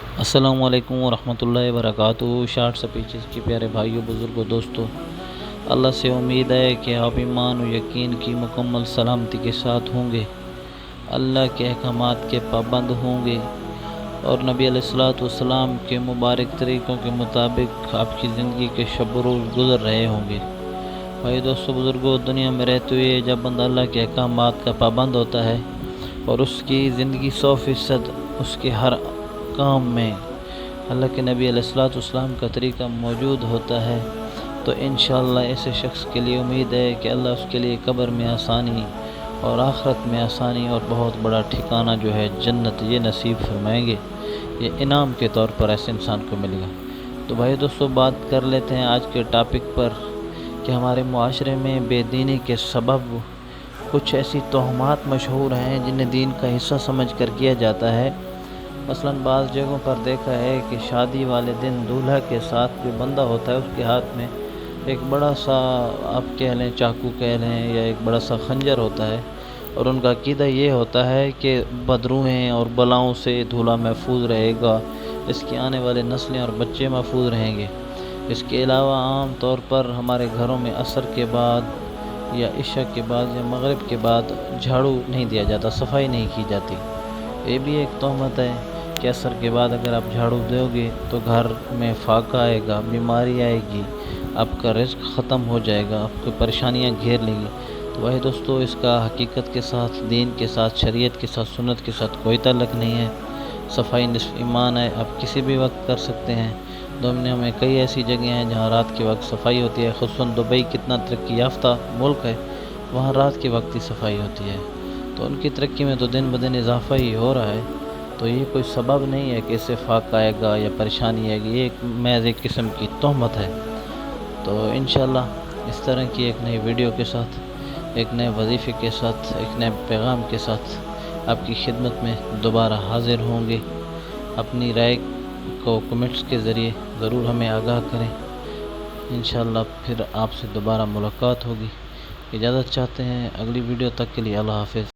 السلام علیکم ورحمۃ اللہ وبرکاتہ۔ شارٹ سپیچز کی پیارے بھائیوں، بزرگوں، دوستوں، اللہ سے امید ہے کہ آپ ایمان و یقین کی مکمل سلامتی کے ساتھ ہوں گے، اللہ کے احکامات کے پابند ہوں گے اور نبی علیہ الصلوۃ والسلام کے مبارک طریقوں کے مطابق آپ کی زندگی کے شب و روز گزر رہے ہوں گے۔ بھائی دوستوں، بزرگوں، دنیا میں رہتے ہوئے جب بندہ اللہ کے احکامات کا پابند ہوتا ہے اور اس کی زندگی 100% اس کے ہر کام میں اللہ کے نبی علیہ الصلوۃ والسلام کا طریقہ موجود ہوتا ہے، تو انشاءاللہ ایسے شخص کے لیے امید ہے کہ اللہ اس کے لیے قبر میں آسانی اور آخرت میں آسانی اور بہت بڑا ٹھکانہ جو ہے جنت، یہ نصیب فرمائیں گے، یہ انعام کے طور پر ایسے انسان کو ملے گا۔ تو بھائی دوستوں، بات کر لیتے ہیں آج کے ٹاپک پر کہ ہمارے معاشرے میں بے دینی کے سبب کچھ ایسی توہمات مشہور ہیں جنہیں دین کا حصہ سمجھ کر کیا جاتا ہے۔ مثلاً بعض جگہوں پر دیکھا ہے کہ شادی والے دن دولہا کے ساتھ جو بندہ ہوتا ہے اس کے ہاتھ میں ایک بڑا سا، آپ کہہ لیں چاقو کہہ لیں، یا ایک بڑا سا خنجر ہوتا ہے، اور ان کا عقیدہ یہ ہوتا ہے کہ بدروئیں اور بلاؤں سے دولہا محفوظ رہے گا، اس کی آنے والے نسلیں اور بچے محفوظ رہیں گے۔ اس کے علاوہ عام طور پر ہمارے گھروں میں عصر کے بعد یا عشاء کے بعد یا مغرب کے بعد جھاڑو نہیں دیا جاتا، صفائی نہیں کی جاتی۔ یہ بھی ایک تہمت ہے کہ عصر کے بعد اگر آپ جھاڑو دو گے تو گھر میں فاقہ آئے گا، بیماری آئے گی، آپ کا رزق ختم ہو جائے گا، آپ کو پریشانیاں گھیر لیں گی۔ تو بھائی دوستو، اس کا حقیقت کے ساتھ، دین کے ساتھ، شریعت کے ساتھ، سنت کے ساتھ کوئی تعلق نہیں ہے۔ صفائی نصف ایمان ہے، آپ کسی بھی وقت کر سکتے ہیں۔ دنیا میں کئی ایسی جگہیں ہیں جہاں رات کے وقت صفائی ہوتی ہے، خصوصاً دبئی کتنا ترقی یافتہ ملک ہے، وہاں رات کے وقت ہی صفائی ہوتی ہے، تو ان کی ترقی میں تو دن بدن اضافہ ہی ہو رہا ہے۔ تو یہ کوئی سبب نہیں ہے کہ اس سے فاقہ آئے گا یا پریشانی آئے گی، یہ ایک محض ایک قسم کی تہمت ہے۔ تو انشاءاللہ اس طرح کی ایک نئی ویڈیو کے ساتھ، ایک نئے وظیفے کے ساتھ، ایک نئے پیغام کے ساتھ آپ کی خدمت میں دوبارہ حاضر ہوں گے۔ اپنی رائے کو کمنٹس کے ذریعے ضرور ہمیں آگاہ کریں۔ انشاءاللہ پھر آپ سے دوبارہ ملاقات ہوگی۔ اجازت چاہتے ہیں، اگلی ویڈیو تک کے لیے اللہ حافظ۔